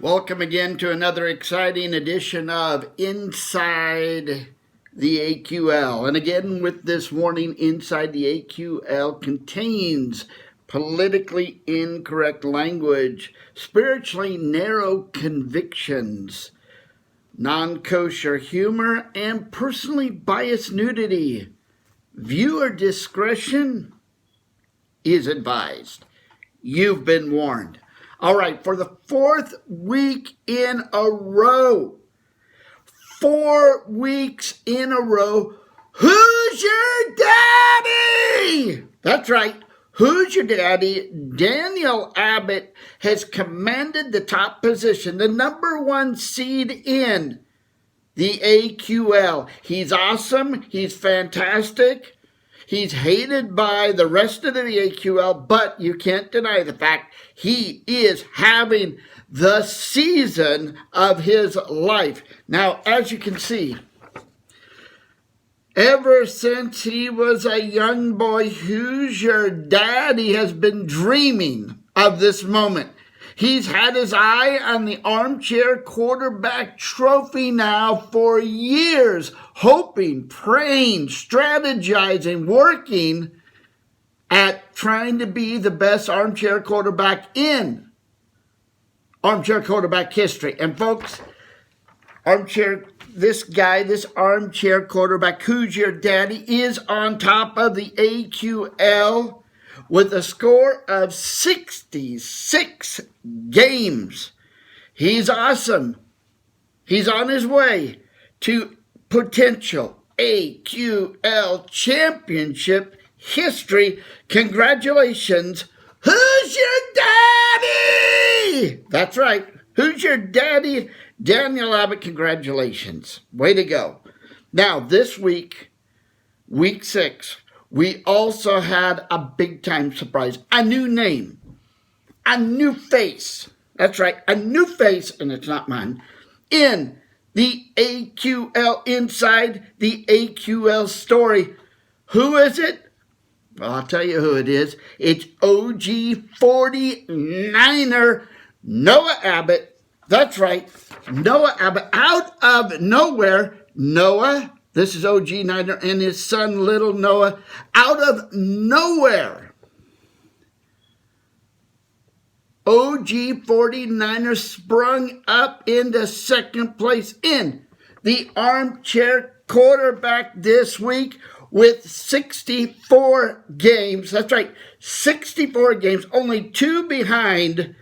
Welcome again to another exciting edition of Inside the AQL. And again, with this warning, Inside the AQL contains politically incorrect language, spiritually narrow convictions, non-kosher humor, and personally biased nudity. Viewer discretion is advised. You've been warned. All right, for the fourth week in a row, 4 weeks in a row, who's your daddy? That's right, who's your daddy? Daniel Abbott has commanded the top position, the number one seed in the AQL. He's awesome, he's fantastic. He's hated by the rest of the AQL, but you can't deny the fact he is having the season of his life. Now, as you can see, ever since he was a young boy, who's your daddy has been dreaming of this moment. He's had his eye on the Armchair Quarterback Trophy now for years, hoping, praying, strategizing, working at trying to be the best armchair quarterback in armchair quarterback history. And folks, this armchair quarterback, who's your daddy, is on top of the AQL with a score of 66 games. He's awesome. He's on his way to potential AQL championship history. Congratulations. Who's your daddy? That's right. Who's your daddy? Daniel Abbott, congratulations. Way to go. Now, this week, week 6, we also had a big-time surprise, a new name, a new face. That's right, a new face, and it's not mine, in the AQL, inside the AQL story. Who is it? Well, I'll tell you who it is. It's OG 49er Noah Abbott. That's right, Noah Abbott, out of nowhere. Noah, this is OG Niner and his son, little Noah, out of nowhere. OG 49er sprung up into second place in the Armchair Quarterback this week with 64 games. That's right, 64 games, only 2 behind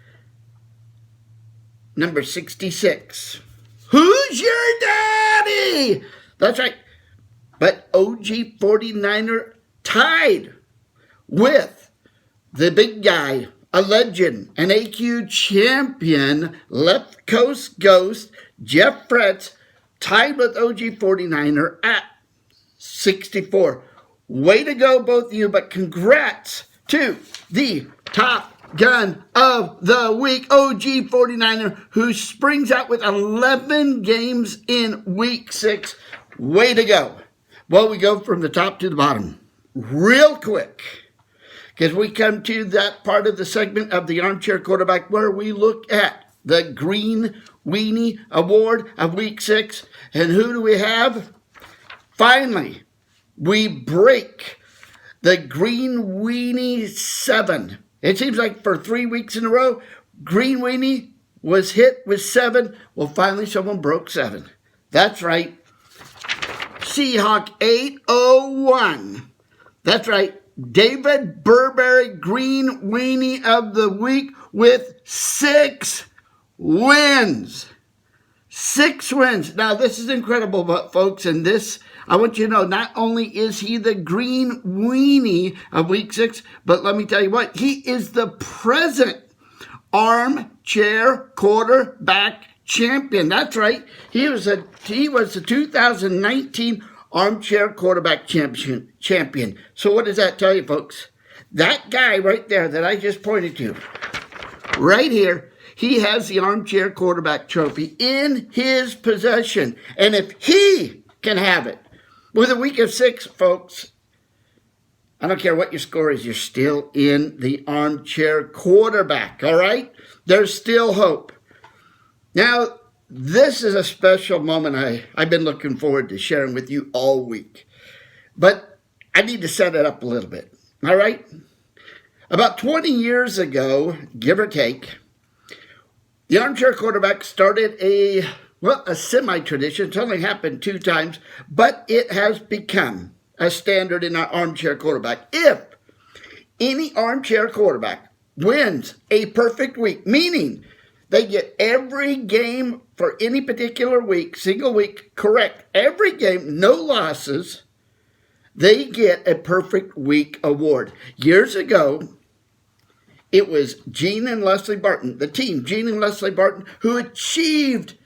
number 66. Who's your daddy? That's right. But OG 49er tied with the big guy, a legend, an AQ champion, left coast ghost, Jeff Fretz, tied with OG 49er at 64. Way to go, both of you, but congrats to the top gun of the week, OG 49er, who springs out with 11 games in week 6. Way to go. Well, we go from the top to the bottom real quick, because we come to that part of the segment of the Armchair Quarterback where we look at the Green Weenie Award of week 6. And who do we have? Finally, we break the Green Weenie 7. It seems like for 3 weeks in a row, Green Weenie was hit with 7. Well, finally someone broke 7. That's right. Seahawk 801. That's right. David Burberry, Green Weenie of the week with 6 wins. 6 wins. Now, this is incredible, but folks, and this, I want you to know, not only is he the Green Weenie of week 6, but let me tell you what, he is the present Armchair Quarterback champion. That's right. He was the 2019 Armchair Quarterback champion. So what does that tell you, folks? That guy right there that I just pointed to, right here, he has the Armchair Quarterback trophy in his possession. And if he can have it with a week of 6, folks, I don't care what your score is, you're still in the Armchair Quarterback, all right? There's still hope. Now, this is a special moment I've been looking forward to sharing with you all week. But I need to set it up a little bit. All right? About 20 years ago, give or take, the Armchair Quarterback started a semi-tradition. It's only happened 2 times, but it has become a standard in our Armchair Quarterback. If any Armchair Quarterback wins a perfect week, meaning they get every game for any particular week, single week, correct, every game, no losses, they get a perfect week award. Years ago, it was Gene and Leslie Barton, the team, Gene and Leslie Barton, who achieved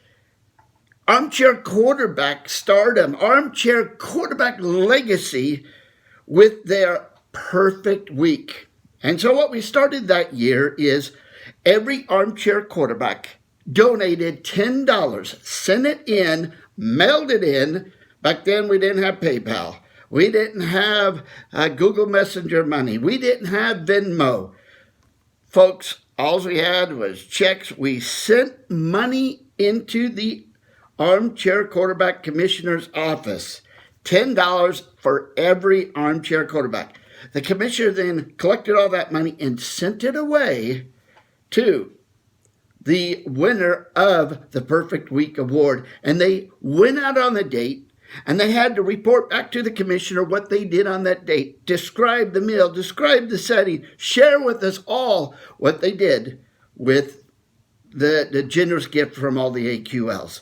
Armchair Quarterback stardom, Armchair Quarterback legacy with their perfect week. And so what we started that year is every Armchair Quarterback donated $10, sent it in, mailed it in. Back then we didn't have PayPal. We didn't have Google Messenger money. We didn't have Venmo. Folks, all we had was checks. We sent money into the Armchair Quarterback Commissioner's office. $10 for every Armchair Quarterback. The commissioner then collected all that money and sent it away to the winner of the Perfect Week Award. And they went out on the date, and they had to report back to the commissioner what they did on that date, describe the meal, describe the setting, share with us all what they did with the generous gift from all the AQLs.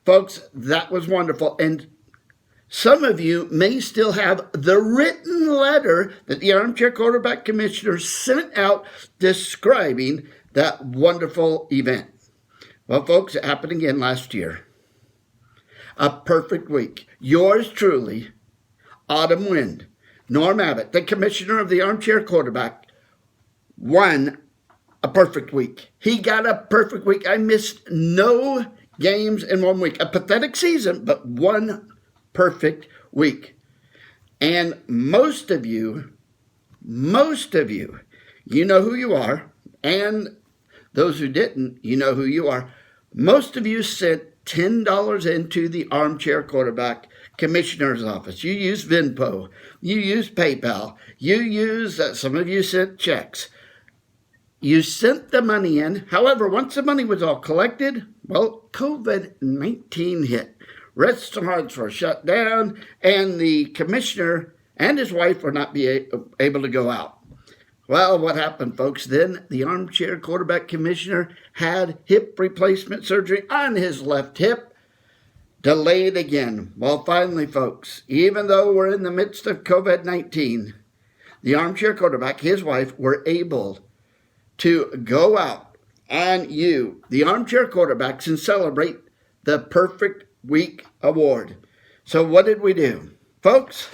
Folks, that was wonderful. And some of you may still have the written letter that the Armchair Quarterback Commissioner sent out describing that wonderful event. Well, folks, it happened again last year. A perfect week. Yours truly, Autumn Wind, Norm Abbott, the commissioner of the Armchair Quarterback, won a perfect week. He got a perfect week. I missed no games in 1 week. A pathetic season, but one perfect week. And most of you, you know who you are. And those who didn't, you know who you are. Most of you sent $10 into the Armchair Quarterback Commissioner's office. You use Venmo. You use PayPal. You use, some of you sent checks. You sent the money in. However, once the money was all collected, well, COVID-19 hit. Restaurants were shut down, and the commissioner and his wife were not able to go out. Well, what happened, folks? Then the Armchair Quarterback Commissioner had hip replacement surgery on his left hip, delayed again. Well, finally, folks, even though we're in the midst of COVID-19, the Armchair Quarterback, his wife, were able to go out and the Armchair Quarterbacks, and celebrate the Perfect Week Award. So what did we do? Folks,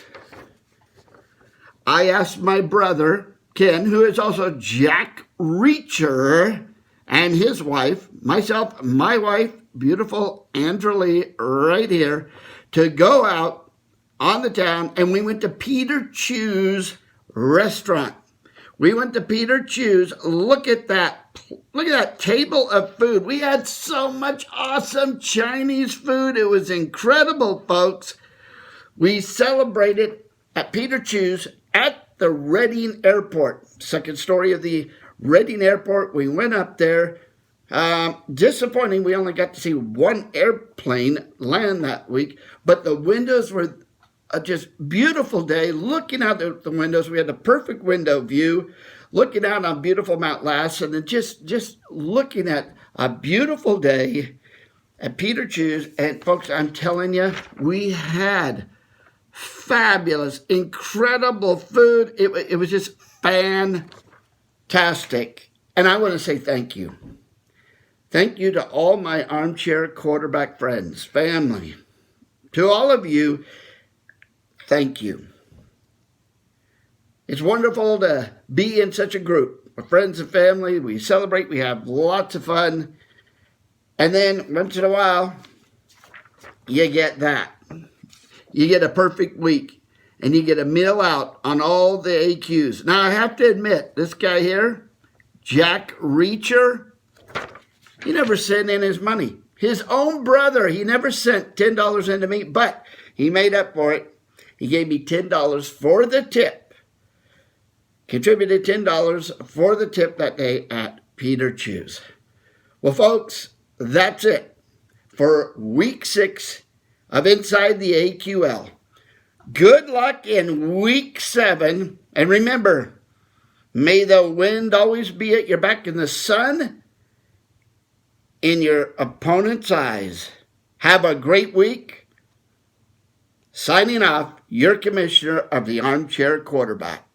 I asked my brother, Ken, who is also Jack Reacher, and his wife, myself, my wife, beautiful Andrea Lee, right here, to go out on the town, and we went to Peter Chu's restaurant. We went to Peter Chu's. Look at that table of food. We had so much awesome Chinese food. It was incredible, folks. We celebrated at Peter Chu's at the Reading Airport. Second story of the Reading Airport. We went up there. Disappointing, we only got to see one airplane land that week, but the windows were just beautiful day. Looking out the windows, we had the perfect window view, looking out on beautiful Mount Lassen, and just looking at a beautiful day at Peter Chu's. And folks, I'm telling you, we had fabulous, incredible food. It was just fantastic. And I want to say thank you. Thank you to all my Armchair Quarterback friends, family. To all of you, thank you. It's wonderful to be in such a group of friends and family. We celebrate, we have lots of fun. And then once in a while, you get that. You get a perfect week, and you get a meal out on all the AQs. Now, I have to admit, this guy here, Jack Reacher, He never sent in his money. His own brother, he never sent $10 into me, but he made up for it. He gave me $10 for the tip. Contributed $10 for the tip that day at Peter Chew's. Well, folks, that's it for week 6 of Inside the AQL. Good luck in week 7. And remember, may the wind always be at your back and the sun in your opponent's eyes. Have a great week. Signing off, your commissioner of the Armchair Quarterback.